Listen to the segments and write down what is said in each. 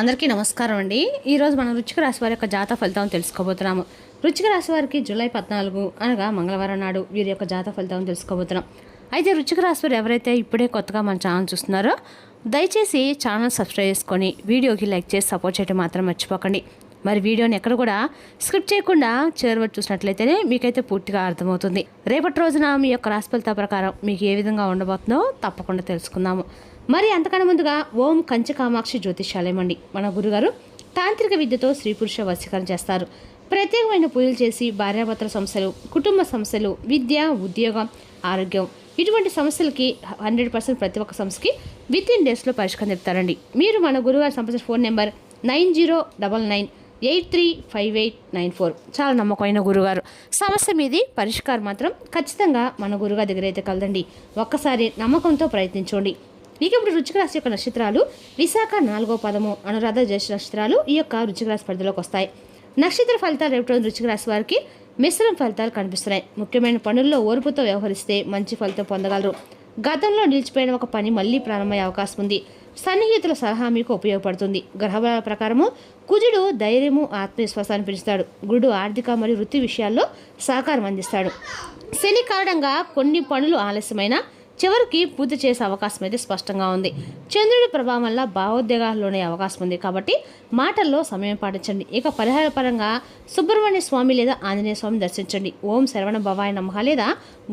అందరికీ నమస్కారం అండి. ఈరోజు మనం వృశ్చిక రాశి వారి యొక్క జాతక ఫలితాలను తెలుసుకోబోతున్నాము. వృశ్చిక రాశి వారికి జూలై 14 అనగా మంగళవారం నాడు వీరి యొక్క జాతక ఫలితాలను తెలుసుకోబోతున్నాం. అయితే వృశ్చిక రాశి వారు ఎవరైతే ఇప్పుడే కొత్తగా మన ఛానల్ చూస్తున్నారో దయచేసి ఛానల్ సబ్స్క్రైబ్ చేసుకొని వీడియోకి లైక్ చేసి సపోర్ట్ చేయడం మాత్రం మర్చిపోకండి. మరి వీడియోని ఎక్కడ కూడా స్క్రిప్ట్ చేయకుండా చివరి చూసినట్లయితేనే మీకైతే పూర్తిగా అర్థమవుతుంది. రేపటి రోజున మీ యొక్క రాశి ఫలితాల ప్రకారం మీకు ఏ విధంగా ఉండబోతుందో తప్పకుండా తెలుసుకుందాము. మరి అంతకన్నా ముందుగా ఓం కంచి కామాక్షి జ్యోతిష్యాలయం అండి. మన గురుగారు తాంత్రిక విద్యతో స్త్రీ పురుష వశీకరణ చేస్తారు. ప్రత్యేకమైన పూజలు చేసి భార్యాభర్తల సమస్యలు, కుటుంబ సమస్యలు, విద్య, ఉద్యోగం, ఆరోగ్యం ఇటువంటి సమస్యలకి 100% ప్రతి ఒక్క సమస్యకి విత్ ఇన్ డేస్లో పరిష్కారం చెప్తారండి. మీరు మన గురుగారు సంప్రదించిన ఫోన్ నెంబర్ 9099835894. చాలా నమ్మకమైన గురుగారు. సమస్య మీది పరిష్కారం మాత్రం ఖచ్చితంగా మన గురుగారి దగ్గర అయితే కలదండి. ఒక్కసారి నమ్మకంతో ప్రయత్నించండి. ఇక ఇప్పుడు వృశ్చిక రాశి యొక్క నక్షత్రాలు విశాఖ 4వ పదము, అనురాధ జ్యేష్ఠ నక్షత్రాలు ఈ యొక్క వృశ్చిక రాశి పరిధిలోకి వస్తాయి. నక్షత్ర ఫలితాలు రేపు రోజు వృశ్చిక రాశి వారికి మిశ్రమ ఫలితాలు కనిపిస్తున్నాయి. ముఖ్యమైన పనుల్లో ఓర్పుతో వ్యవహరిస్తే మంచి ఫలితం పొందగలరు. గతంలో నిలిచిపోయిన ఒక పని మళ్లీ ప్రారంభమయ్యే అవకాశం ఉంది. సన్నిహితుల సలహా మీకు ఉపయోగపడుతుంది. గ్రహబలాల ప్రకారము కుజుడు ధైర్యము, ఆత్మవిశ్వాసాన్ని పెంచుతాడు. గురుడు ఆర్థిక మరియు వృత్తి విషయాల్లో సహకారం అందిస్తాడు. శని కారణంగా కొన్ని పనులు ఆలస్యమైన చివరికి పూర్తి చేసే అవకాశం అయితే స్పష్టంగా ఉంది. చంద్రుడి ప్రభావం వల్ల భావోద్వేగాల్లోనే అవకాశం ఉంది కాబట్టి మాటల్లో సమయం పాటించండి. ఇక పరిహార పరంగా సుబ్రహ్మణ్య స్వామి లేదా ఆంజనేయ స్వామి దర్శించండి. ఓం శరవణ భవాయ నమః లేదా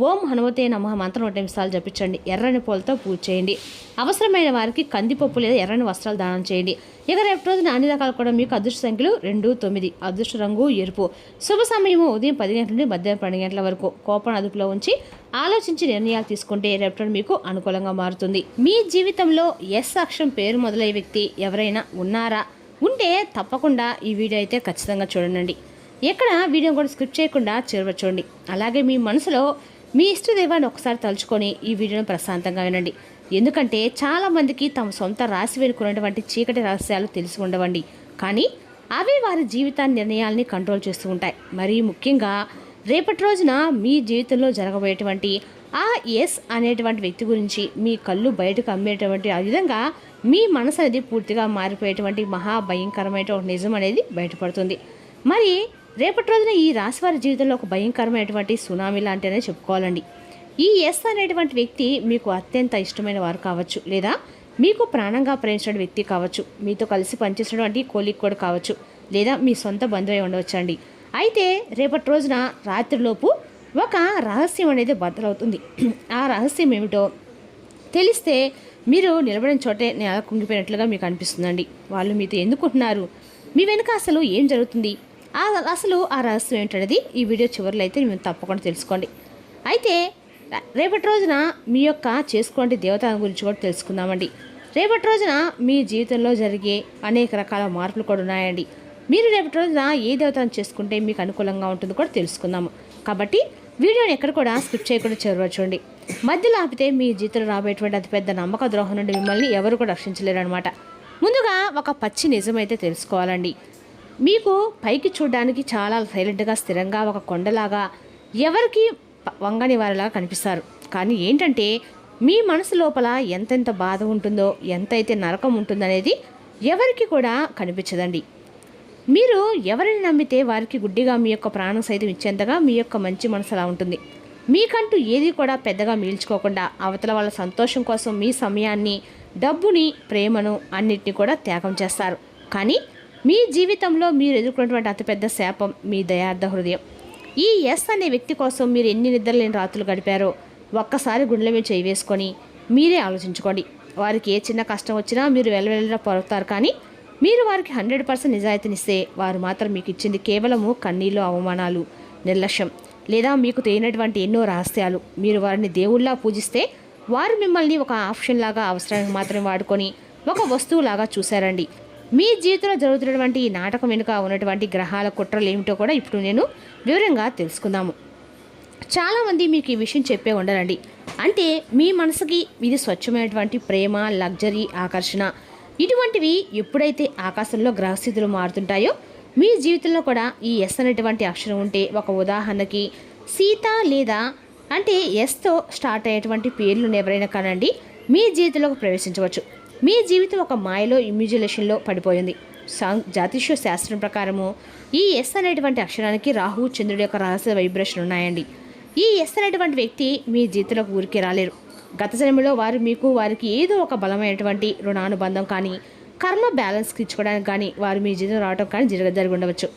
ఓం హనుమతే నమః మంత్రం 1 నిమిషాలు జపించండి. ఎర్రని పూలతో పూజ చేయండి. అవసరమైన వారికి కందిపప్పు లేదా ఎర్రని వస్త్రాలు దానం చేయండి. ఇక రేపు రోజున అన్ని రకాలు కూడా మీకు అదృష్ట సంఖ్యలు 2, 9. అదృష్ట రంగు ఎరుపు. శుభ సమయము ఉదయం 10 గంటల నుండి మధ్యాహ్నం 12 గంటల వరకు. కోపం అదుపులో ఉంచి ఆలోచించి నిర్ణయాలు తీసుకుంటే రేపు మీకు అనుకూలంగా మారుతుంది. మీ జీవితంలో ఎస్ అక్షరం పేరు మొదలయ్యే వ్యక్తి ఎవరైనా ఉన్నారా? ఉంటే తప్పకుండా ఈ వీడియో అయితే ఖచ్చితంగా చూడండి. ఎక్కడ వీడియో కూడా స్క్రిప్ట్ చేయకుండా చూడండి. అలాగే మీ మనసులో మీ ఇష్టదైవాన్ని ఒకసారి తలుచుకొని ఈ వీడియోను ప్రశాంతంగా వినండి. ఎందుకంటే చాలామందికి తమ సొంత రాశి వెనుకున్నటువంటి చీకటి రహస్యాలు తెలిసి ఉండవండి. కానీ అవి వారి జీవితాన్ని నిర్ణయాల్ని కంట్రోల్ చేస్తూ ఉంటాయి. మరీ ముఖ్యంగా రేపటి రోజున మీ జీవితంలో జరగబోయేటువంటి ఆ ఎస్ అనేటువంటి వ్యక్తి గురించి మీ కళ్ళు బయటకు అమ్మేటువంటి ఆ విధంగా మీ మనసు అనేది పూర్తిగా మారిపోయేటువంటి మహాభయంకరమైన నిజం అనేది బయటపడుతుంది. మరి రేపటి రోజున ఈ రాశి వారి జీవితంలో ఒక భయంకరమైనటువంటి సునామీ లాంటినే చెప్పుకోవాలండి. ఈ ఎస్ అనేటువంటి వ్యక్తి మీకు అత్యంత ఇష్టమైన వారు కావచ్చు, లేదా మీకు ప్రాణంగా ప్రేమించిన వ్యక్తి కావచ్చు, మీతో కలిసి పనిచేసినటువంటి కోలీగ్ కూడా కావచ్చు, లేదా మీ సొంత బంధువై ఉండవచ్చండి. అయితే రేపటి రోజున రాత్రిలోపు ఒక రహస్యం అనేది బద్దలవుతుంది. ఆ రహస్యం ఏమిటో తెలిస్తే మీరు నిలబడిన చోటే నేల కుంగిపోయినట్లుగా మీకు అనిపిస్తుందండి. వాళ్ళు మీతో ఎందుకుంటున్నారు, మీ వెనుక అసలు ఏం జరుగుతుంది, అసలు ఆ రహస్యం ఏంటనేది ఈ వీడియో చివరిలో అయితే మీరు తప్పకుండా తెలుసుకోండి. అయితే రేపటి రోజున మీ యొక్క చేసుకోండి దేవతల గురించి కూడా తెలుసుకుందామండి. రేపటి రోజున మీ జీవితంలో జరిగే అనేక రకాల మార్పులు కూడా ఉన్నాయండి. మీరు రేపటి రోజున ఏ దేవతను చేసుకుంటే మీకు అనుకూలంగా ఉంటుందో కూడా తెలుసుకుందాము. కాబట్టి వీడియోని ఎక్కడ కూడా స్కిప్ చేయకుండా చూడండి. మధ్యలో ఆపితే మీ జీవితంలో రాబోయేటువంటి అతిపెద్ద నమ్మక ద్రోహం నుండి మిమ్మల్ని ఎవరు కూడా రక్షించలేరు అనమాట. ముందుగా ఒక పచ్చి నిజమైతే తెలుసుకోవాలండి. మీకు పైకి చూడడానికి చాలా సైలెంట్గా స్థిరంగా ఒక కొండలాగా ఎవరికి వంగని వారిలాగా కనిపిస్తారు. కానీ ఏంటంటే మీ మనసు లోపల ఎంతెంత బాధ ఉంటుందో, ఎంతైతే నరకం ఉంటుందనేది ఎవరికి కూడా కనిపించదండి. మీరు ఎవరిని నమ్మితే వారికి గుడ్డిగా మీ యొక్క ప్రాణం సైతం ఇచ్చేంతగా మీ యొక్క మంచి మనసు అలా ఉంటుంది. మీకంటూ ఏది కూడా పెద్దగా మీల్చుకోకుండా అవతల వాళ్ళ సంతోషం కోసం మీ సమయాన్ని, డబ్బుని, ప్రేమను అన్నిటిని కూడా త్యాగం చేస్తారు. కానీ మీ జీవితంలో మీరు ఎదుర్కొన్నటువంటి అతిపెద్ద శాపం మీ దయార్థ హృదయం. ఈ ఎస్ అనే వ్యక్తి కోసం మీరు ఎన్ని నిద్రలేని రాత్రులు గడిపారో ఒక్కసారి గుండెల మీద చేయి వేసుకొని మీరే ఆలోచించుకోండి. వారికి ఏ చిన్న కష్టం వచ్చినా మీరు వెళ్ళవెళ్ళ పడుతారు. కానీ మీరు వారికి 100% నిజాయితీనిస్తే వారు మాత్రం మీకు ఇచ్చింది కేవలము కన్నీళ్ళు, అవమానాలు, నిర్లక్ష్యం లేదా మీకు తెలియనటువంటి ఎన్నో రహస్యాలు. మీరు వారిని దేవుళ్ళలా పూజిస్తే వారు మిమ్మల్ని ఒక ఆప్షన్ లాగా అవసరానికి మాత్రమే వాడుకొని ఒక వస్తువులాగా చూశారండి. మీ జీవితంలో జరుగుతున్నటువంటి ఈ నాటకం వెనుక ఉన్నటువంటి గ్రహాల కుట్రలు ఏమిటో కూడా ఇప్పుడు నేను వివరంగా తెలుసుకుందాము. చాలామంది మీకు ఈ విషయం చెప్పే ఉండరండి. అంటే మీ మనసుకి ఇది స్వచ్ఛమైనటువంటి ప్రేమ, లగ్జరీ, ఆకర్షణ ఇటువంటివి ఎప్పుడైతే ఆకాశంలో గ్రహస్థితులు మారుతుంటాయో మీ జీవితంలో కూడా ఈ ఎస్ అనేటువంటి అక్షరం ఉంటే, ఒక ఉదాహరణకి సీత లేదా అంటే ఎస్తో స్టార్ట్ అయ్యేటువంటి పేర్లు ఎవరైనా కానండి మీ జీవితంలోకి ప్రవేశించవచ్చు. మీ జీవితం ఒక మాయలో ఇమ్యూజులేషన్లో పడిపోయింది. జ్యోతిష్య శాస్త్రం ప్రకారము ఈ ఎస్ అనేటువంటి అక్షరానికి రాహు చంద్రుడి యొక్క రహస్య వైబ్రేషన్ ఉన్నాయండి. ఈ ఎస్ అనేటువంటి వ్యక్తి మీ జీవితంలోకి ఊరికే రాలేరు. గత జన్మలో వారికి ఏదో ఒక బలమైనటువంటి రుణానుబంధం కానీ కర్మ బ్యాలెన్స్ ఇచ్చుకోవడానికి కానీ వారు మీ జీవితం రావడం కానీ జరిగి ఉండవచ్చు.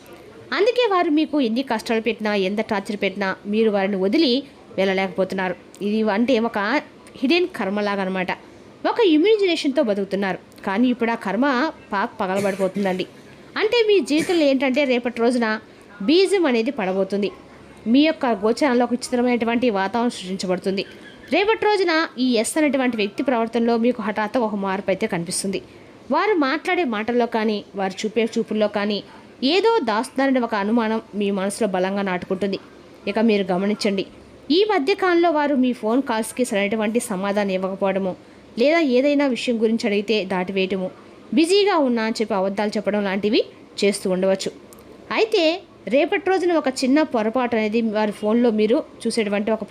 అందుకే వారు మీకు ఎన్ని కష్టాలు పెట్టినా ఎంత టార్చర్ పెట్టినా మీరు వారిని వదిలి వెళ్ళలేకపోతున్నారు. ఇది అంటే ఒక హిడెన్ కర్మలాగా అనమాట. ఒక ఇమ్యూజినేషన్తో బతుకుతున్నారు. కానీ ఇప్పుడు ఆ కర్మ పగలబడిపోతుందండి. అంటే మీ జీవితంలో ఏంటంటే రేపటి రోజున బీజం అనేది పడబోతుంది. మీ యొక్క గోచరంలో ఒక విచిత్రమైనటువంటి వాతావరణం సృష్టించబడుతుంది. రేపటి రోజున ఈ ఎస్ అనేటువంటి వ్యక్తి ప్రవర్తనలో మీకు హఠాత్తుగా ఒక మార్పు అయితే కనిపిస్తుంది. వారు మాట్లాడే మాటల్లో కానీ వారు చూపే చూపుల్లో కానీ ఏదో దాస్తున్నారనే ఒక అనుమానం మీ మనసులో బలంగా నాటుకుంటుంది. ఇక మీరు గమనించండి, ఈ మధ్యకాలంలో వారు మీ ఫోన్ కాల్స్కి సరైనటువంటి సమాధానం ఇవ్వకపోవడము, లేదా ఏదైనా విషయం గురించి అడిగితే దాటివేయటము, బిజీగా ఉన్నా అని చెప్పి అబద్ధాలు చెప్పడం లాంటివి చేస్తూ ఉండవచ్చు. అయితే రేపటి రోజున ఒక చిన్న పొరపాటు అనేది వారి ఫోన్లో మీరు చూసేటువంటి ఒక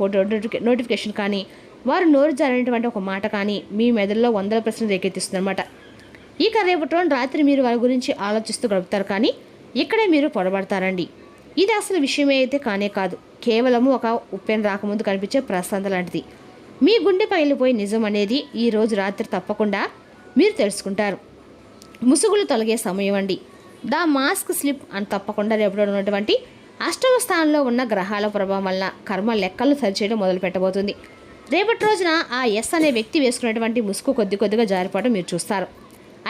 నోటిఫికేషన్ కానీ వారు నోరు జారినటువంటి ఒక మాట కానీ మీ మెదడులో 100% రేకెత్తిస్తుంది అనమాట. ఇక రేపటి రోజున రాత్రి మీరు వారి గురించి ఆలోచిస్తూ గడుపుతారు, కానీ ఇక్కడే మీరు పొరబడతారండి. ఇది అసలు విషయమే అయితే కానే కాదు, కేవలము ఒక ఉప్పెన రాకముందు కనిపించే ప్రశాంత లాంటిది. మీ గుండె పగిలిపోయి నిజం అనేది ఈ రోజు రాత్రి తప్పకుండా మీరు తెలుసుకుంటారు. ముసుగులు తొలగే సమయం అండి. ద మాస్క్ స్లిప్ అని తప్పకుండా రేపటి ఉన్నటువంటి అష్టమ స్థానంలో ఉన్న గ్రహాల ప్రభావం వల్ల కర్మ లెక్కలు సరిచేయడం మొదలు పెట్టబోతుంది. రేపటి రోజున ఆ ఎస్ అనే వ్యక్తి వేసుకున్నటువంటి ముసుగు కొద్దిగా జారిపోవడం మీరు చూస్తారు.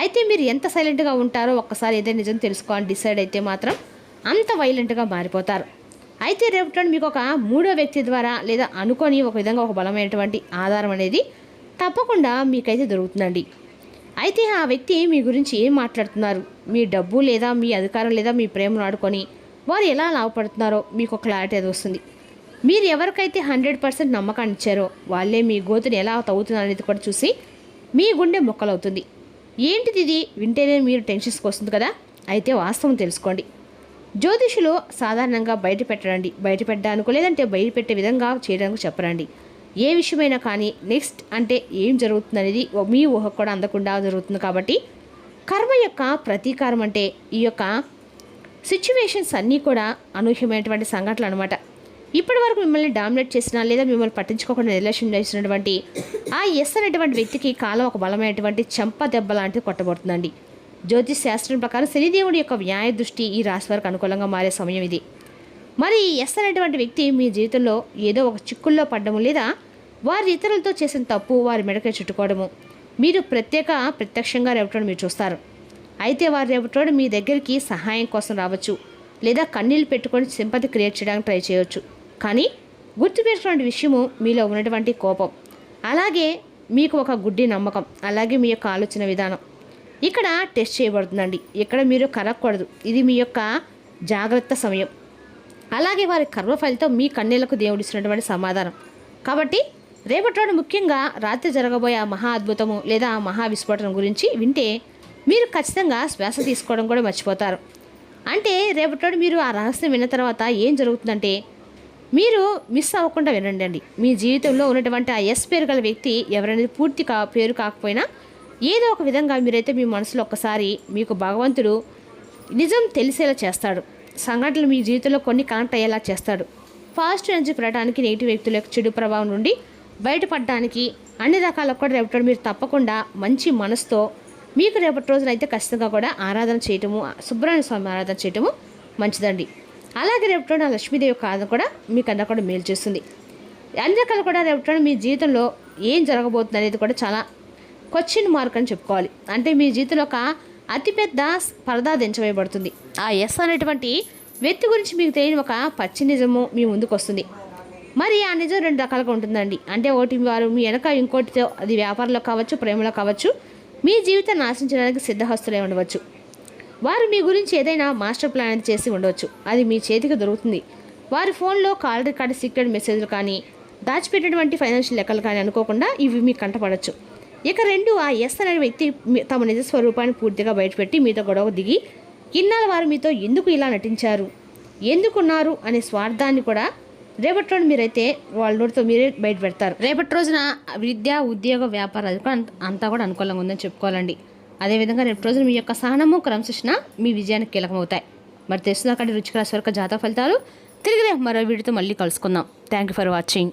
అయితే మీరు ఎంత సైలెంట్గా ఉంటారో ఒక్కసారి ఏదైనా నిజం తెలుసుకోవాలని డిసైడ్ అయితే మాత్రం అంత వైలెంట్గా మారిపోతారు. అయితే రేపటి మీకు ఒక మూడో వ్యక్తి ద్వారా లేదా అనుకొని ఒక విధంగా ఒక బలమైనటువంటి ఆధారం అనేది తప్పకుండా మీకైతే దొరుకుతుందండి. అయితే ఆ వ్యక్తి మీ గురించి ఏం మాట్లాడుతున్నారు, మీ డబ్బు లేదా మీ అధికారం లేదా మీ ప్రేమను ఆడుకొని వారు ఎలా లాభపడుతున్నారో మీకు ఒక క్లారిటీ అది వస్తుంది. మీరు ఎవరికైతే 100% నమ్మకాన్ని ఇచ్చారో వాళ్ళే మీ గోతుని ఎలా తవ్వుతున్నారు అనేది కూడా చూసి మీ గుండె మొక్కలవుతుంది. ఏంటిది ఇది వింటేనే మీరు టెన్షన్స్కి వస్తుంది కదా. అయితే వాస్తవం తెలుసుకోండి. జ్యోతిషులు సాధారణంగా బయట పెట్టడానికో లేదంటే బయట పెట్టే విధంగా చేయడానికి చెప్పరండి. ఏ విషయమైనా కానీ నెక్స్ట్ అంటే ఏం జరుగుతుంది అనేది మీ ఊహకు కూడా అందకుండా జరుగుతుంది. కాబట్టి కర్మ యొక్క ప్రతీకారం అంటే ఈ యొక్క సిచ్యువేషన్స్ అన్నీ కూడా అనూహ్యమైనటువంటి సంఘటనలు అనమాట. ఇప్పటి వరకు మిమ్మల్ని డామినేట్ చేసిన లేదా మిమ్మల్ని పట్టించుకోకుండా నిర్లక్ష్యం చేసినటువంటి ఆ ఎస్ అనేటువంటి వ్యక్తికి కాలం ఒక బలమైనటువంటి చెంప దెబ్బ లాంటిది కొట్టబడుతుందండి. జ్యోతిష్ శాస్త్రం ప్రకారం శనిదేవుడి యొక్క న్యాయ దృష్టి ఈ రాశి వారికి అనుకూలంగా మారే సమయం ఇది. మరి ఈ ఎస్ అనేటువంటి వ్యక్తి మీ జీవితంలో ఏదో ఒక చిక్కుల్లో పడ్డము లేదా వారి ఇతరులతో చేసిన తప్పు వారి మెడకే చుట్టుకోవడము మీరు ప్రత్యక్షంగా రేపటోడు మీరు చూస్తారు. అయితే వారు రేపటోడు మీ దగ్గరికి సహాయం కోసం రావచ్చు లేదా కన్నీళ్ళు పెట్టుకొని సింపతి క్రియేట్ చేయడానికి ట్రై చేయవచ్చు. కానీ గుర్తుపెట్టుకునే విషయము మీలో ఉన్నటువంటి కోపం, అలాగే మీకు ఒక గుడ్డి నమ్మకం, అలాగే మీ యొక్క ఆలోచన విధానం ఇక్కడ టెస్ట్ చేయబడుతుందండి. ఇక్కడ మీరు కరగకూడదు. ఇది మీ యొక్క జాగ్రత్త సమయం. అలాగే వారి కర్మ ఫలితం మీ కన్నీళ్లకు దేవుడిస్తున్నటువంటి సమాధానం. కాబట్టి రేపటి ముఖ్యంగా రాత్రి జరగబోయే ఆ మహా అద్భుతము లేదా ఆ మహా విస్ఫోటనం గురించి వింటే మీరు ఖచ్చితంగా శ్వాస తీసుకోవడం కూడా మర్చిపోతారు. అంటే రేపటి మీరు ఆ రహస్యం విన్న తర్వాత ఏం జరుగుతుందంటే మీరు మిస్ అవ్వకుండా వినండి అండి. మీ జీవితంలో ఉన్నటువంటి ఆ ఎస్ పేరు గల వ్యక్తి ఎవరైనా పూర్తి పేరు కాకపోయినా ఏదో ఒక విధంగా మీరైతే మీ మనసులో ఒక్కసారి మీకు భగవంతుడు నిజం తెలిసేలా చేస్తాడు. సంఘటనలు మీ జీవితంలో కొన్ని కనెక్ట్ అయ్యేలా చేస్తాడు. పాజిటివ్ ఎనర్జీ పెరగడానికి నెగిటివ్ వ్యక్తుల యొక్క చెడు ప్రభావం నుండి బయటపడడానికి అన్ని రకాల కూడా రేపటి మీరు తప్పకుండా మంచి మనసుతో మీకు రేపటి రోజున అయితే ఖచ్చితంగా కూడా ఆరాధన చేయటము, సుబ్రహ్మణ్య స్వామి ఆరాధన చేయటము మంచిదండి. అలాగే రేపటి రోజున లక్ష్మీదేవి యొక్క ఆరాధన కూడా మీకు అందరూ కూడా మేలు చేస్తుంది. అన్ని రకాలు కూడా రేపటి రోజున మీ జీవితంలో ఏం జరగబోతుంది అనేది కూడా చాలా క్వశ్చన్ మార్క్ అని చెప్పుకోవాలి. అంటే మీ జీవితంలో ఒక అతిపెద్ద పరదా దించవేయబడుతుంది. ఆ ఎస్ అనేటువంటి వ్యక్తి గురించి మీకు తెలియని ఒక పచ్చి నిజము మీ ముందుకు వస్తుంది. మరి ఆ నిజం రెండు రకాలుగా ఉంటుందండి. అంటే ఒకటి వారు మీ వెనక ఇంకోటితో, అది వ్యాపారంలో కావచ్చు, ప్రేమలో కావచ్చు, మీ జీవితం నాశించడానికి సిద్ధహస్తులై ఉండవచ్చు. వారు మీ గురించి ఏదైనా మాస్టర్ ప్లాన్ అనేది చేసి ఉండవచ్చు. అది మీ చేతికి దొరుకుతుంది. వారి ఫోన్లో కాల్ రికార్డు, సీక్రెట్ మెసేజ్లు కానీ దాచిపెట్టినటువంటి ఫైనాన్షియల్ లెక్కలు కానీ అనుకోకుండా ఇవి మీకు కంటపడవచ్చు. ఇక రెండు, ఆ ఎస్ అనే వ్యక్తి తమ నిజ స్వరూపాన్ని పూర్తిగా బయటపెట్టి మీతో గొడవ దిగి ఇన్నాళ్ళ వారు మీతో ఎందుకు ఇలా నటించారు, ఎందుకున్నారు అనే స్వార్థాన్ని కూడా రేపటి రోజు మీరైతే వాళ్ళ నోటితో మీరే బయట పెడతారు. రేపటి రోజున విద్య, ఉద్యోగ, వ్యాపారాలు అంతా కూడా అనుకూలంగా ఉందని చెప్పుకోవాలండి. అదేవిధంగా రేపటి రోజున మీ యొక్క సహనము, క్రమశిక్షణ మీ విజయానికి కీలకమవుతాయి. మరి తెలుసుకున్నాకంటే వృశ్చిక రాశి వరకు జాతక ఫలితాలు. తిరిగి మరో వీడియోతో మళ్ళీ కలుసుకుందాం. Thank you for watching.